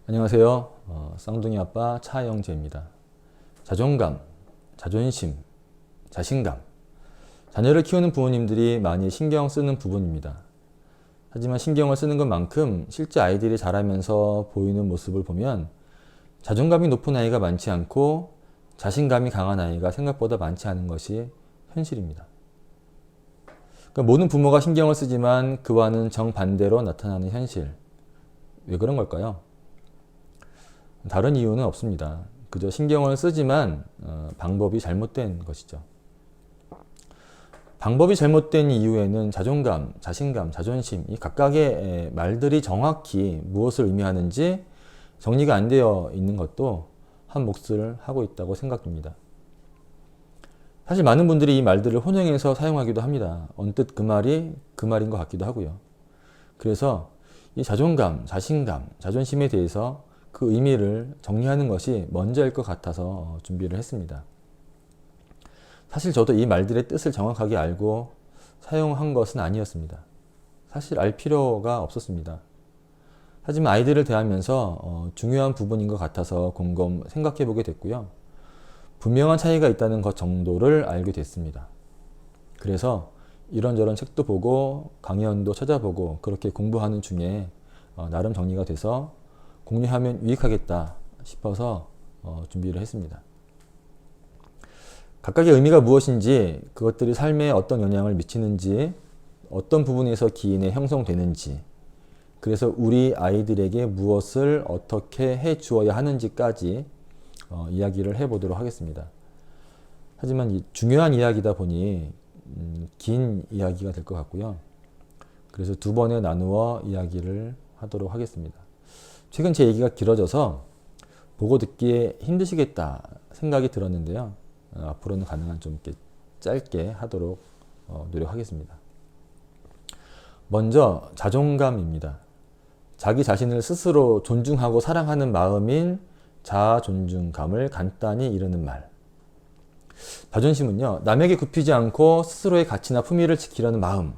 안녕하세요. 쌍둥이 아빠 차영재입니다. 자존감, 자존심, 자신감. 자녀를 키우는 부모님들이 많이 신경 쓰는 부분입니다. 하지만 신경을 쓰는 것만큼 실제 아이들이 자라면서 보이는 모습을 보면 자존감이 높은 아이가 많지 않고 자신감이 강한 아이가 생각보다 많지 않은 것이 현실입니다. 그러니까 모든 부모가 신경을 쓰지만 그와는 정반대로 나타나는 현실. 왜 그런 걸까요? 다른 이유는 없습니다. 그저 신경을 쓰지만 방법이 잘못된 것이죠. 방법이 잘못된 이유에는 자존감, 자신감, 자존심 이 각각의 말들이 정확히 무엇을 의미하는지 정리가 안 되어 있는 것도 한 몫을 하고 있다고 생각됩니다. 사실 많은 분들이 이 말들을 혼용해서 사용하기도 합니다. 언뜻 그 말이 그 말인 것 같기도 하고요. 그래서 이 자존감, 자신감, 자존심에 대해서 그 의미를 정리하는 것이 먼저일 것 같아서 준비를 했습니다. 사실 저도 이 말들의 뜻을 정확하게 알고 사용한 것은 아니었습니다. 사실 알 필요가 없었습니다. 하지만 아이들을 대하면서 중요한 부분인 것 같아서 곰곰 생각해 보게 됐고요. 분명한 차이가 있다는 것 정도를 알게 됐습니다. 그래서 이런저런 책도 보고 강연도 찾아보고 그렇게 공부하는 중에 나름 정리가 돼서 공유하면 유익하겠다 싶어서 준비를 했습니다. 각각의 의미가 무엇인지, 그것들이 삶에 어떤 영향을 미치는지, 어떤 부분에서 기인에 형성되는지, 그래서 우리 아이들에게 무엇을 어떻게 해 주어야 하는지까지 이야기를 해보도록 하겠습니다. 하지만 이 중요한 이야기다 보니 긴 이야기가 될 것 같고요. 그래서 두 번에 나누어 이야기를 하도록 하겠습니다. 최근 제 얘기가 길어져서 보고 듣기에 힘드시겠다 생각이 들었는데요. 앞으로는 가능한 좀 이렇게 짧게 하도록 노력하겠습니다. 먼저 자존감입니다. 자기 자신을 스스로 존중하고 사랑하는 마음인 자아 존중감을 간단히 이르는 말. 자존심은요, 남에게 굽히지 않고 스스로의 가치나 품위를 지키려는 마음.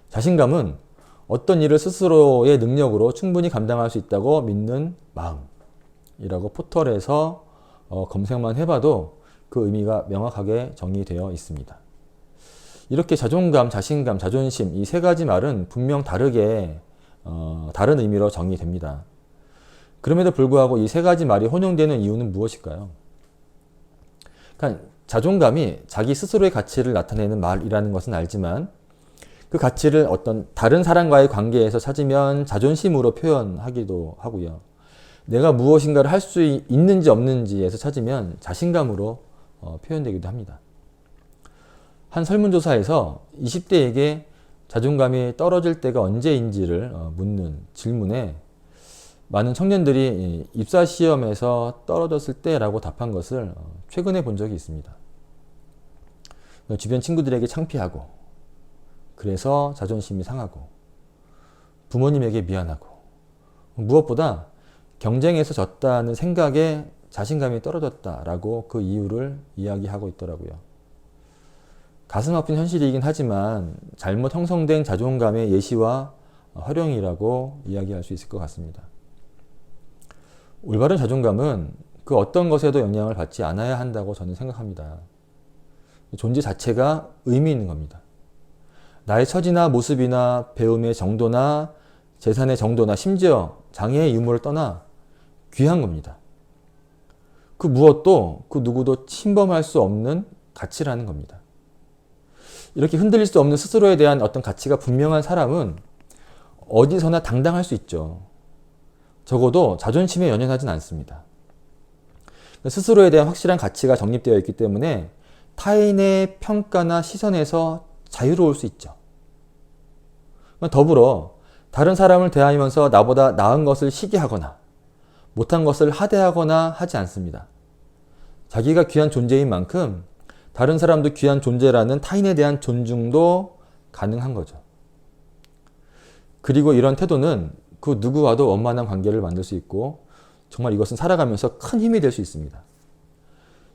자신감은 어떤 일을 스스로의 능력으로 충분히 감당할 수 있다고 믿는 마음이라고 포털에서 검색만 해봐도 그 의미가 명확하게 정의되어 있습니다. 이렇게 자존감, 자신감, 자존심 이 세 가지 말은 분명 다르게 다른 의미로 정의됩니다. 그럼에도 불구하고 이 세 가지 말이 혼용되는 이유는 무엇일까요? 그러니까 자존감이 자기 스스로의 가치를 나타내는 말이라는 것은 알지만 그 가치를 어떤 다른 사람과의 관계에서 찾으면 자존심으로 표현하기도 하고요. 내가 무엇인가를 할 수 있는지 없는지에서 찾으면 자신감으로 표현되기도 합니다. 한 설문조사에서 20대에게 자존감이 떨어질 때가 언제인지를 묻는 질문에 많은 청년들이 입사시험에서 떨어졌을 때라고 답한 것을 최근에 본 적이 있습니다. 주변 친구들에게 창피하고 그래서 자존심이 상하고 부모님에게 미안하고 무엇보다 경쟁에서 졌다는 생각에 자신감이 떨어졌다라고 그 이유를 이야기하고 있더라고요. 가슴 아픈 현실이긴 하지만 잘못 형성된 자존감의 예시와 활용이라고 이야기할 수 있을 것 같습니다. 올바른 자존감은 그 어떤 것에도 영향을 받지 않아야 한다고 저는 생각합니다. 존재 자체가 의미 있는 겁니다. 나의 처지나 모습이나 배움의 정도나 재산의 정도나 심지어 장애의 유무를 떠나 귀한 겁니다. 그 무엇도 그 누구도 침범할 수 없는 가치라는 겁니다. 이렇게 흔들릴 수 없는 스스로에 대한 어떤 가치가 분명한 사람은 어디서나 당당할 수 있죠. 적어도 자존심에 연연하진 않습니다. 스스로에 대한 확실한 가치가 정립되어 있기 때문에 타인의 평가나 시선에서 자유로울 수 있죠. 더불어 다른 사람을 대하면서 나보다 나은 것을 시기하거나 못한 것을 하대하거나 하지 않습니다. 자기가 귀한 존재인 만큼 다른 사람도 귀한 존재라는 타인에 대한 존중도 가능한 거죠. 그리고 이런 태도는 그 누구와도 원만한 관계를 만들 수 있고 정말 이것은 살아가면서 큰 힘이 될 수 있습니다.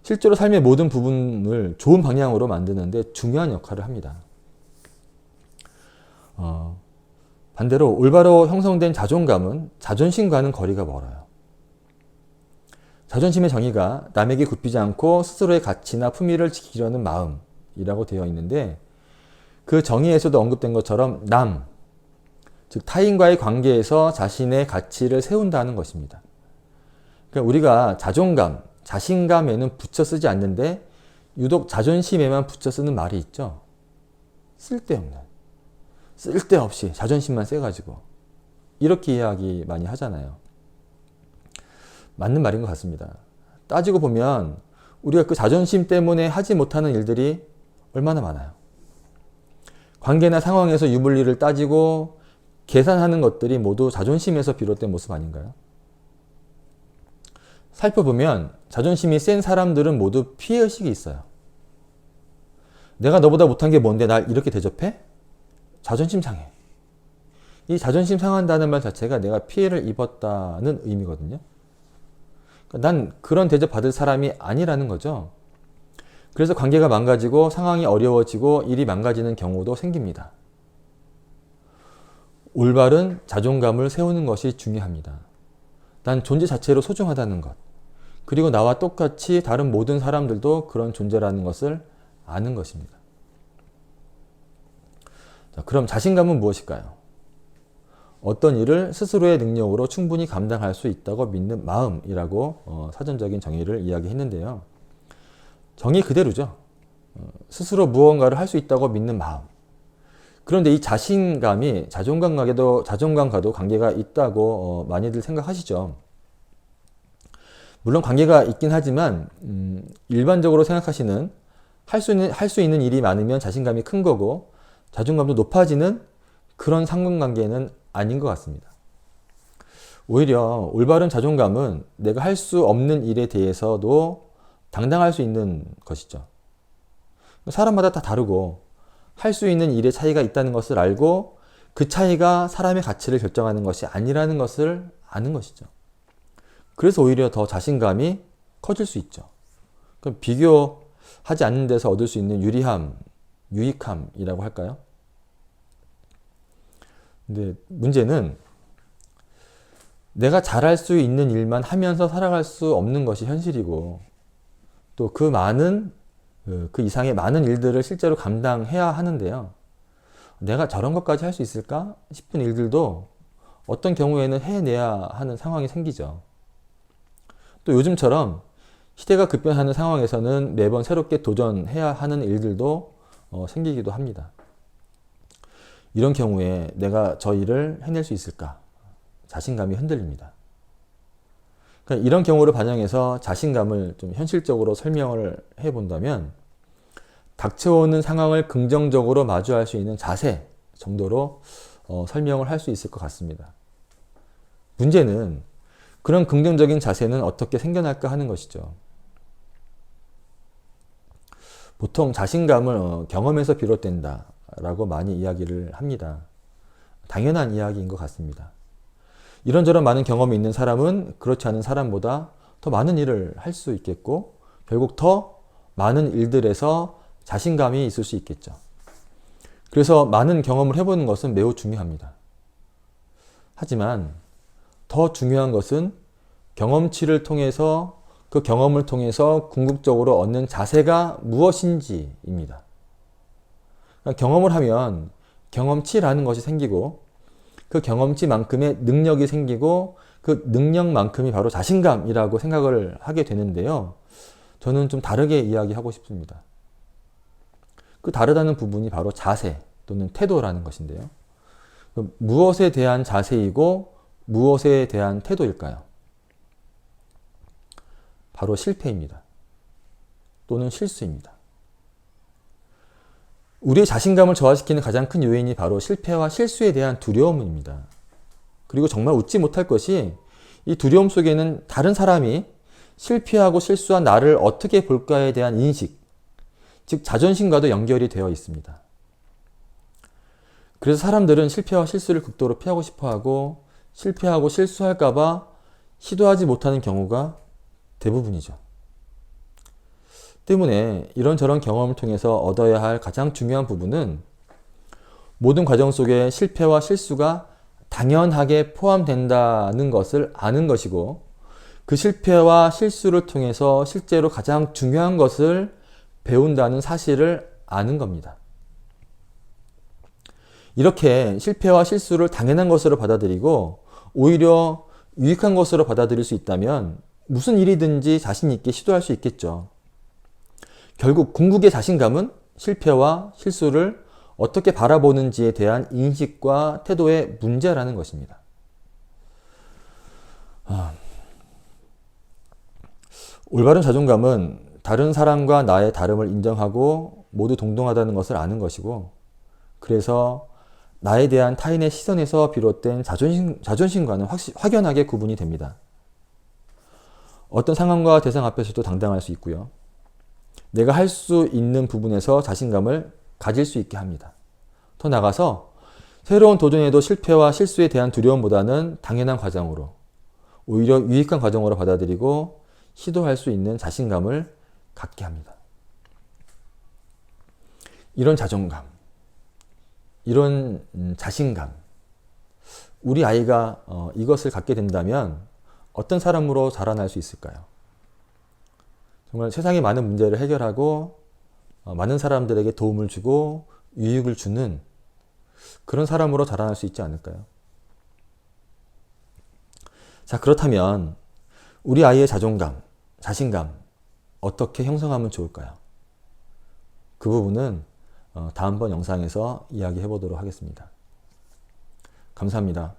실제로 삶의 모든 부분을 좋은 방향으로 만드는데 중요한 역할을 합니다. 반대로 올바로 형성된 자존감은 자존심과는 거리가 멀어요. 자존심의 정의가 남에게 굽히지 않고 스스로의 가치나 품위를 지키려는 마음이라고 되어 있는데, 그 정의에서도 언급된 것처럼 남, 즉 타인과의 관계에서 자신의 가치를 세운다는 것입니다. 그러니까 우리가 자존감, 자신감에는 붙여 쓰지 않는데 유독 자존심에만 붙여 쓰는 말이 있죠. 쓸데없는, 쓸데없이 자존심만 세가지고 이렇게 이야기 많이 하잖아요. 맞는 말인 것 같습니다. 따지고 보면 우리가 그 자존심 때문에 하지 못하는 일들이 얼마나 많아요. 관계나 상황에서 유불리를 따지고 계산하는 것들이 모두 자존심에서 비롯된 모습 아닌가요? 살펴보면 자존심이 센 사람들은 모두 피해의식이 있어요. 내가 너보다 못한 게 뭔데 날 이렇게 대접해? 자존심 상해. 이 자존심 상한다는 말 자체가 내가 피해를 입었다는 의미거든요. 그러니까 난 그런 대접 받을 사람이 아니라는 거죠. 그래서 관계가 망가지고 상황이 어려워지고 일이 망가지는 경우도 생깁니다. 올바른 자존감을 세우는 것이 중요합니다. 난 존재 자체로 소중하다는 것, 그리고 나와 똑같이 다른 모든 사람들도 그런 존재라는 것을 아는 것입니다. 자, 그럼 자신감은 무엇일까요? 어떤 일을 스스로의 능력으로 충분히 감당할 수 있다고 믿는 마음이라고 사전적인 정의를 이야기했는데요. 정의 그대로죠. 스스로 무언가를 할 수 있다고 믿는 마음. 그런데 이 자신감이 자존감과도 관계가 있다고 많이들 생각하시죠. 물론 관계가 있긴 하지만 일반적으로 생각하시는 할 수 있는 일이 많으면 자신감이 큰 거고 자존감도 높아지는 그런 상관관계는 아닌 것 같습니다. 오히려 올바른 자존감은 내가 할 수 없는 일에 대해서도 당당할 수 있는 것이죠. 사람마다 다 다르고 할 수 있는 일의 차이가 있다는 것을 알고 그 차이가 사람의 가치를 결정하는 것이 아니라는 것을 아는 것이죠. 그래서 오히려 더 자신감이 커질 수 있죠. 그럼 비교하지 않는 데서 얻을 수 있는 유리함, 유익함이라고 할까요? 근데 문제는 내가 잘할 수 있는 일만 하면서 살아갈 수 없는 것이 현실이고, 또 그 이상의 많은 일들을 실제로 감당해야 하는데요. 내가 저런 것까지 할 수 있을까 싶은 일들도 어떤 경우에는 해내야 하는 상황이 생기죠. 또 요즘처럼 시대가 급변하는 상황에서는 매번 새롭게 도전해야 하는 일들도 생기기도 합니다. 이런 경우에 내가 저 일을 해낼 수 있을까? 자신감이 흔들립니다. 그러니까 이런 경우를 반영해서 자신감을 좀 현실적으로 설명을 해본다면, 닥쳐오는 상황을 긍정적으로 마주할 수 있는 자세 정도로 설명을 할 수 있을 것 같습니다. 문제는 그런 긍정적인 자세는 어떻게 생겨날까 하는 것이죠. 보통 자신감을 경험에서 비롯된다 라고 많이 이야기를 합니다. 당연한 이야기인 것 같습니다. 이런저런 많은 경험이 있는 사람은 그렇지 않은 사람보다 더 많은 일을 할 수 있겠고, 결국 더 많은 일들에서 자신감이 있을 수 있겠죠. 그래서 많은 경험을 해보는 것은 매우 중요합니다. 하지만 더 중요한 것은 경험치를 통해서, 그 경험을 통해서 궁극적으로 얻는 자세가 무엇인지입니다. 그러니까 경험을 하면 경험치라는 것이 생기고, 그 경험치만큼의 능력이 생기고, 그 능력만큼이 바로 자신감이라고 생각을 하게 되는데요. 저는 좀 다르게 이야기하고 싶습니다. 그 다르다는 부분이 바로 자세 또는 태도라는 것인데요. 무엇에 대한 자세이고 무엇에 대한 태도일까요? 바로 실패입니다. 또는 실수입니다. 우리의 자신감을 저하시키는 가장 큰 요인이 바로 실패와 실수에 대한 두려움입니다. 그리고 정말 웃지 못할 것이, 이 두려움 속에는 다른 사람이 실패하고 실수한 나를 어떻게 볼까에 대한 인식, 즉 자존심과도 연결이 되어 있습니다. 그래서 사람들은 실패와 실수를 극도로 피하고 싶어하고, 실패하고 실수할까봐 시도하지 못하는 경우가 대부분이죠. 때문에 이런저런 경험을 통해서 얻어야 할 가장 중요한 부분은 모든 과정 속에 실패와 실수가 당연하게 포함된다는 것을 아는 것이고, 그 실패와 실수를 통해서 실제로 가장 중요한 것을 배운다는 사실을 아는 겁니다. 이렇게 실패와 실수를 당연한 것으로 받아들이고 오히려 유익한 것으로 받아들일 수 있다면 무슨 일이든지 자신 있게 시도할 수 있겠죠. 결국 궁극의 자신감은 실패와 실수를 어떻게 바라보는지에 대한 인식과 태도의 문제라는 것입니다. 올바른 자존감은 다른 사람과 나의 다름을 인정하고 모두 동등하다는 것을 아는 것이고, 그래서 나에 대한 타인의 시선에서 비롯된 자존심과는 확연하게 구분이 됩니다. 어떤 상황과 대상 앞에서도 당당할 수 있고요. 내가 할 수 있는 부분에서 자신감을 가질 수 있게 합니다. 더 나아가서 새로운 도전에도 실패와 실수에 대한 두려움보다는 당연한 과정으로, 오히려 유익한 과정으로 받아들이고 시도할 수 있는 자신감을 갖게 합니다. 이런 자존감, 이런 자신감, 우리 아이가 이것을 갖게 된다면 어떤 사람으로 자라날 수 있을까요? 정말 세상의 많은 문제를 해결하고 많은 사람들에게 도움을 주고 유익을 주는 그런 사람으로 자라날 수 있지 않을까요? 자, 그렇다면 우리 아이의 자존감, 자신감 어떻게 형성하면 좋을까요? 그 부분은 다음번 영상에서 이야기해 보도록 하겠습니다. 감사합니다.